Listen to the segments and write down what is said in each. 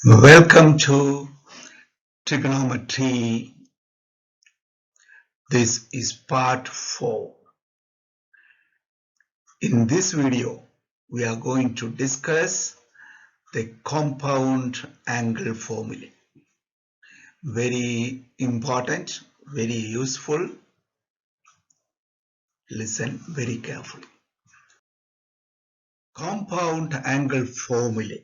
Welcome to Trigonometry. This is part 4. In this video, we are going to discuss the compound angle formula. Very important, very useful. Listen very carefully. Compound angle formula.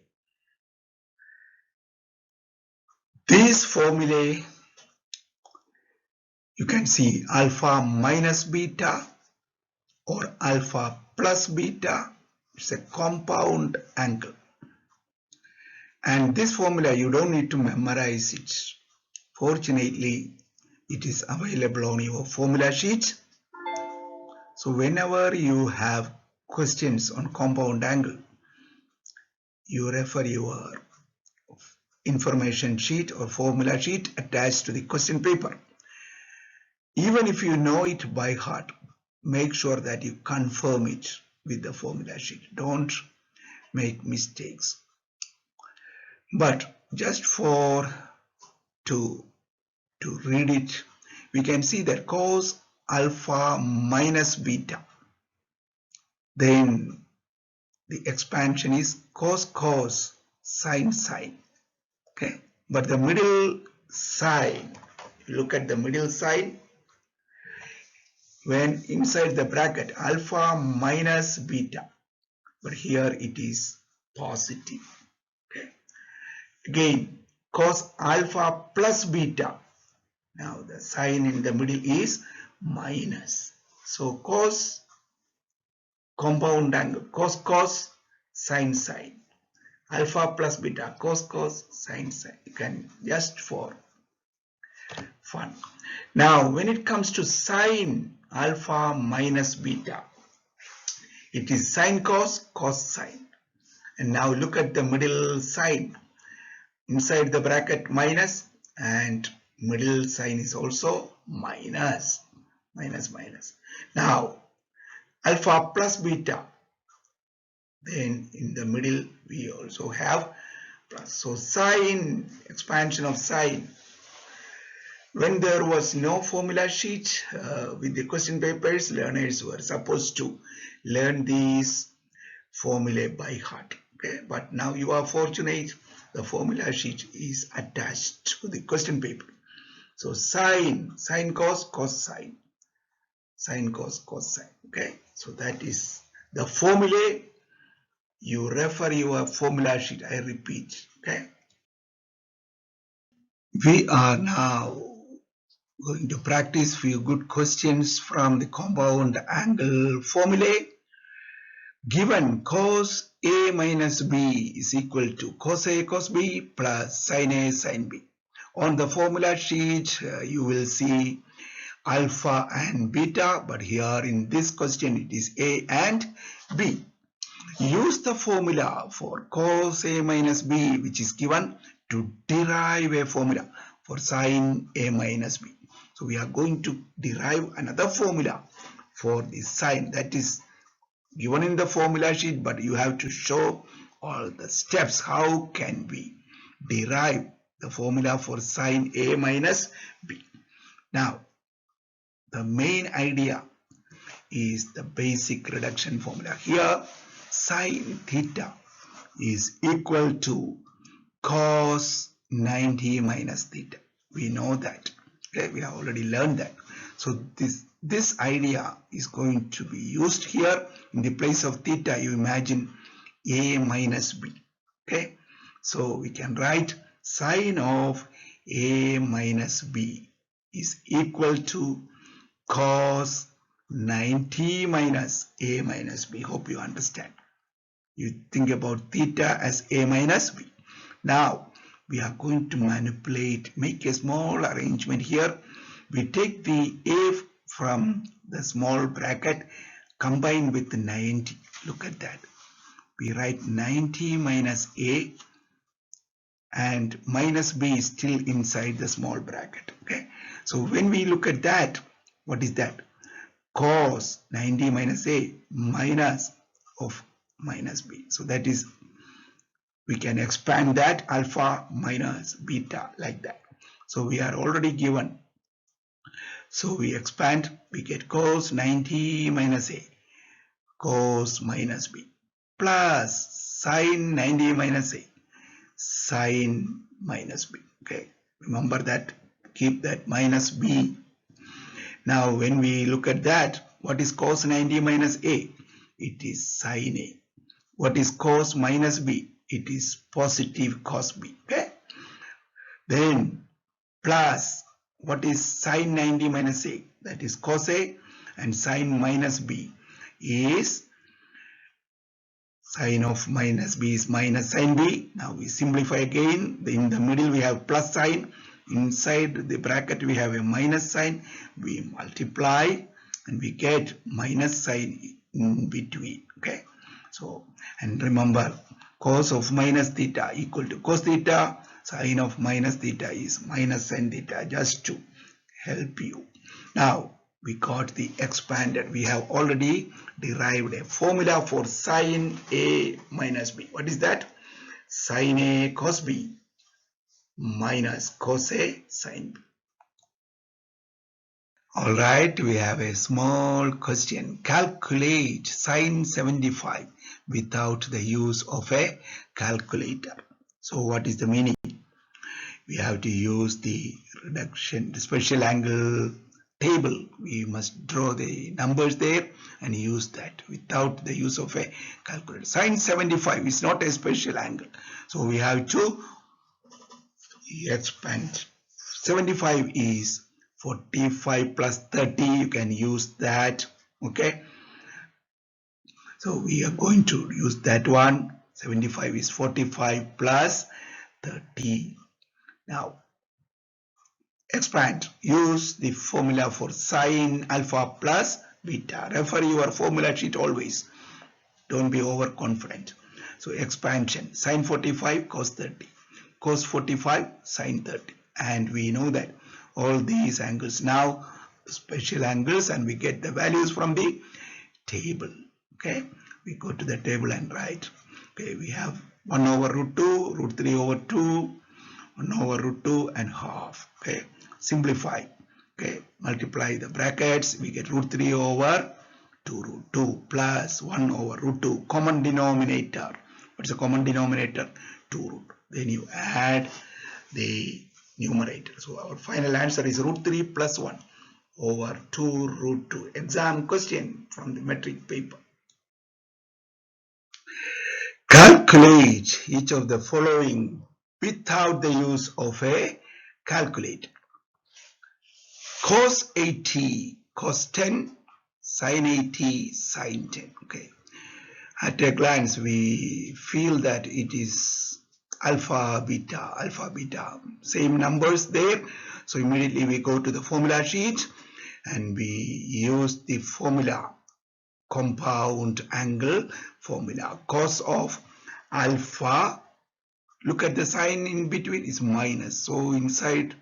These formulae, you can see alpha minus beta or alpha plus beta. It's a compound angle. And this formula, you don't need to memorize it. Fortunately, it is available on your formula sheet. So whenever you have questions on compound angle, you refer your information sheet or formula sheet attached to the question paper. Even if you know it by heart, make sure that you confirm it with the formula sheet. Don't make mistakes. But just to read it, we can see that cos alpha minus beta. Then the expansion is cos sin. Okay, but the middle sign, look at the middle sign, when inside the bracket alpha minus beta, but here it is positive. Okay, again cos alpha plus beta. Now the sign in the middle is minus. So cos compound angle, cos sin. Alpha plus beta, cos sin. You can just for fun. Now when it comes to sin alpha minus beta, it is sin cos sin. And now look at the middle sign. Inside the bracket minus, and middle sign is also minus. Now alpha plus beta, then in the middle we also have plus. So sin, expansion of sin. When there was no formula sheet with the question papers, learners were supposed to learn these formulae by heart. Okay, but now you are fortunate, the formula sheet is attached to the question paper. So sin cos sin, sin cos sin. Okay, so that is the formula. You refer your formula sheet, I repeat. Okay, we are now going to practice few good questions from the compound angle formulae. Given cos A minus B is equal to cos A cos B plus sin A sin B. On the formula sheet, you will see alpha and beta, but here in this question it is A and B. Use the formula for cos A minus B, which is given, to derive a formula for sin A minus B. So we are going to derive another formula for the sin that is given in the formula sheet, but you have to show all the steps. How can we derive the formula for sin A minus B? Now, the main idea is the basic reduction formula. Here, sin theta is equal to cos 90 minus theta. We know that. Okay, we have already learned that. So this idea is going to be used here. In the place of theta, you imagine A minus B. Okay, so we can write sin of A minus B is equal to cos 90 minus A minus B. Hope you understand. You think about theta as A minus B. Now we are going to manipulate, make a small arrangement here. We take the A from the small bracket, combine with 90. Look at that. We write 90 minus A, and minus B is still inside the small bracket. Okay, so when we look at that, what is that? Cos 90 minus A minus of minus B. So that is we can expand that alpha minus beta like that. So we are already given. So we expand, we get cos 90 minus A, cos minus B, plus sin 90 minus A, sin minus B. Okay, remember that, keep that minus B. Now when we look at that, what is cos 90 minus A? It is sin A. What is cos minus B? It is positive cos B. Okay, then plus what is sin 90 minus A? That is cos A, and sin minus B is sin of minus B is minus sin B. Now we simplify again. In the middle we have plus sign. Inside the bracket we have a minus sign. We multiply and we get minus sign in between. Okay. So, and remember, cos of minus theta equal to cos theta. Sin of minus theta is minus sin theta, just to help you. Now we got the expanded. We have already derived a formula for sin A minus B. What is that? Sin A cos B minus cos A sin B. Alright, we have a small question. Calculate sin 75 without the use of a calculator. So what is the meaning? We have to use the reduction, the special angle table. We must draw the numbers there and use that without the use of a calculator. Sin 75 is not a special angle. So we have to expand. 75 is 45 plus 30. You can use that. Okay. So we are going to use that one. 75 is 45 plus 30. Now expand. Use the formula for sin alpha plus beta. Refer your formula sheet always. Don't be overconfident. So expansion. Sin 45 cos 30. Cos 45 sin 30. And we know that all these angles now special angles, and we get the values from the table. Okay. We go to the table and write. Okay. We have 1 over root 2, root 3 over 2, 1 over root 2 and half. Okay. Simplify. Okay. Multiply the brackets. We get root 3 over 2 root 2 plus 1 over root 2. Common denominator. What's the common denominator? 2 root. Then you add the numerator. So our final answer is root 3 plus 1 over 2 root 2. Exam question from the metric paper. Calculate each of the following without the use of a calculator. Cos 80, cos 10, sin 80, sin 10. Okay. At a glance, we feel that it is alpha, beta, same numbers there. So immediately we go to the formula sheet and we use the formula, compound angle formula. Cos of alpha, look at the sign in between, is minus. So inside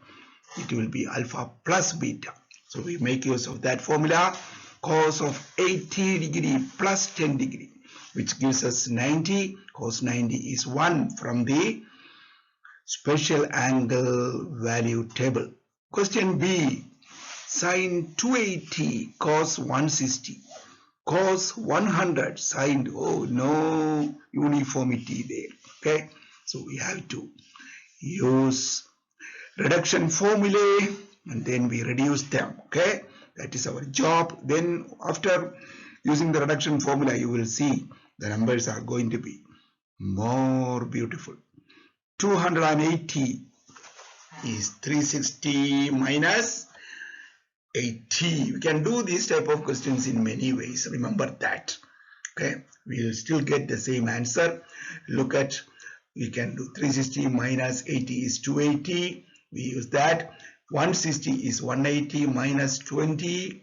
it will be alpha plus beta. So we make use of that formula. Cos of 80 degree plus 10 degree, which gives us 90. Cos 90 is 1 from the special angle value table. Question B. Sin 280 cos 160. Cos 100 sin, oh, no uniformity there. Okay. So we have to use reduction formulae and then we reduce them. Okay. That is our job. Then after using the reduction formula, you will see the numbers are going to be more beautiful. 280 is 360 minus 80. We can do these type of questions in many ways. Remember that. Okay. We will still get the same answer. Look at, we can do 360 minus 80 is 280. We use that. 160 is 180 minus 20.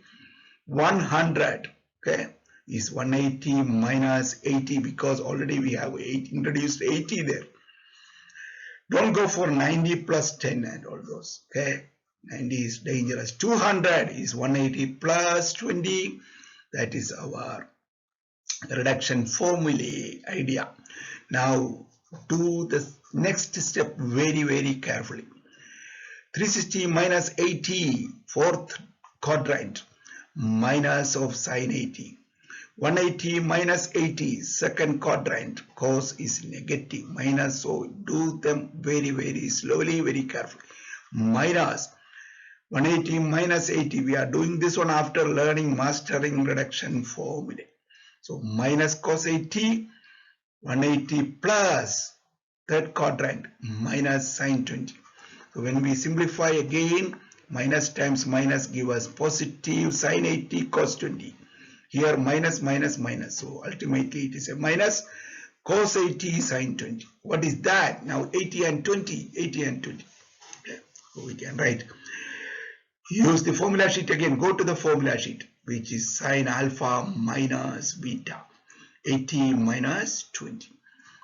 100, okay, is 180 minus 80 because already we have introduced 80 there. Don't go for 90 plus 10 and all those. Okay, 90 is dangerous. 200 is 180 plus 20. That is our reduction formulae idea. Now do the next step very carefully. 360 minus 80, fourth quadrant, minus of sine 80. 180 minus 80, second quadrant, cos is negative, minus, so do them very slowly, very carefully. Minus 180 minus 80, we are doing this one after learning mastering reduction formula. So minus cos 80, 180 plus third quadrant, minus sine 20. So when we simplify again, minus times minus give us positive sine 80 cos 20. Here minus. So ultimately it is a minus cos 80 sine 20. What is that? Now 80 and 20. Okay. So we can write. Use the formula sheet again. Go to the formula sheet, which is sine alpha minus beta. 80 minus 20.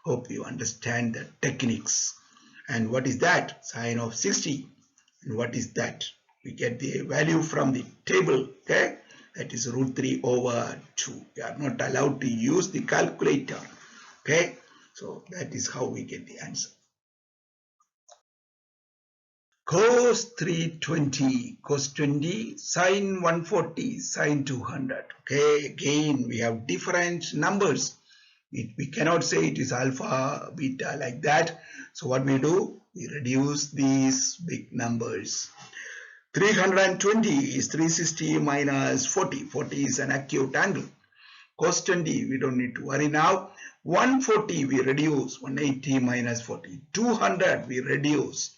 Hope you understand the techniques. And what is that? Sine of 60. And what is that? We get the value from the table. Okay. That is root 3 over 2. We are not allowed to use the calculator. Okay. So that is how we get the answer. Cos 320, cos 20, sine 140, sine 200. Okay, again we have different numbers. We cannot say it is alpha, beta like that. So what we do? We reduce these big numbers. 320 is 360 minus 40. 40 is an acute angle. Cos 20, we don't need to worry now. 140 we reduce, 180 minus 40. 200 we reduce.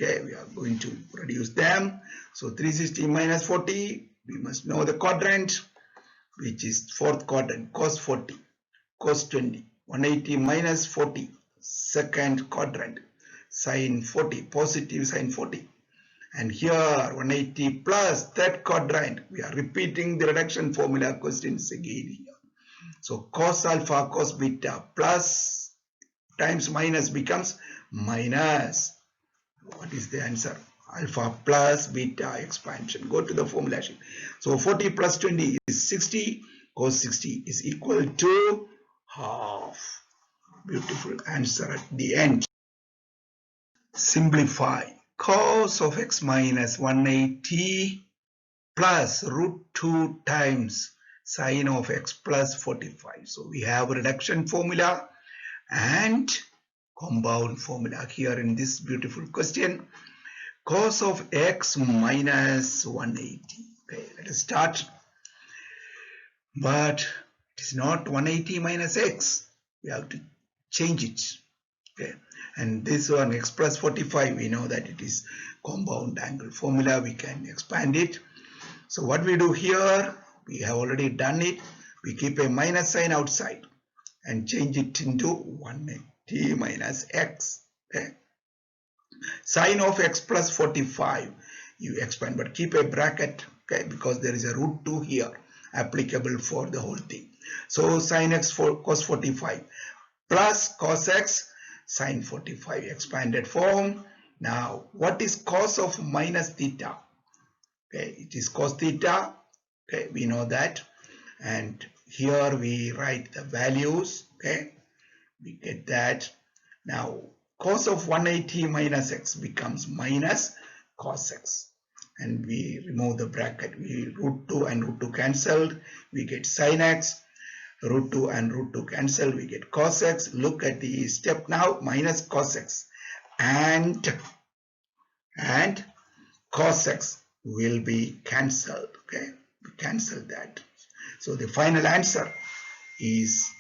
Okay, we are going to reduce them. So 360 minus 40, we must know the quadrant, which is fourth quadrant, cos 40, cos 20. 180 minus 40, second quadrant, sine 40, positive sine 40. And here 180 plus third quadrant, we are repeating the reduction formula questions again here. So cos alpha, cos beta plus times minus becomes minus. What is the answer? Alpha plus beta expansion. Go to the formula sheet. So 40 plus 20 is 60. Cos 60 is equal to half. Beautiful answer at the end. Simplify. Cos of x minus 180 plus root 2 times sine of x plus 45. So we have a reduction formula and compound formula here in this beautiful question. Cos of x minus 180. Okay, let us start. But it is not 180 minus x. We have to change it. Okay, and this one x plus 45, we know that it is compound angle formula. We can expand it. So what we do here, we have already done it. We keep a minus sign outside and change it into 180 minus x. Okay. Sine of x plus 45, you expand, but keep a bracket, okay, because there is a root 2 here applicable for the whole thing. So sine x for cos 45 plus cos x sine 45, expanded form. Now what is cos of minus theta? Okay, it is cos theta. Okay, we know that, and here we write the values. Okay, we get that. Now cos of 180 minus x becomes minus cos x, and we remove the bracket. We root 2 and root 2 cancelled, we get sin x. Root 2 and root 2 cancel, we get cos x. Look at the step now, minus cos x and cos x will be cancelled. Okay, we cancel that. So the final answer is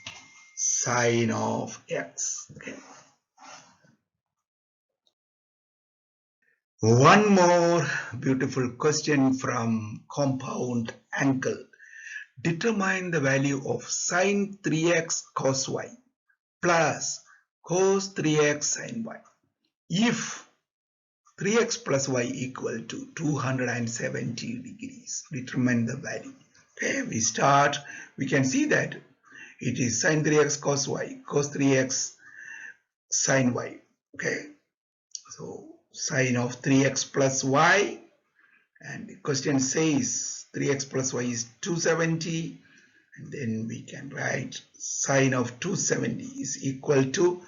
sine of x. Okay. One more beautiful question from compound angle. Determine the value of sine 3x cos y plus cos 3x sin y if 3x plus y equal to 270 degrees. Determine the value. Okay, we start. We can see that it is sine 3x cos y, cos 3x sin y. Okay, so sine of 3x plus y, and the question says 3x plus y is 270, and then we can write sine of 270 is equal to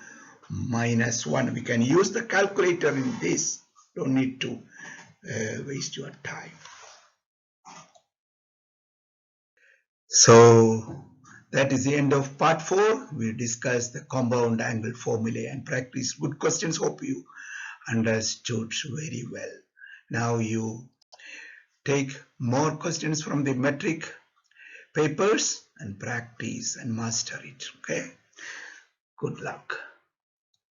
minus 1. We can use the calculator in this. Don't need to waste your time. So that is the end of part 4. We discussed the compound angle formulae and practice good questions. Hope you understood very well. Now you take more questions from the metric papers and practice and master it. Okay. Good luck.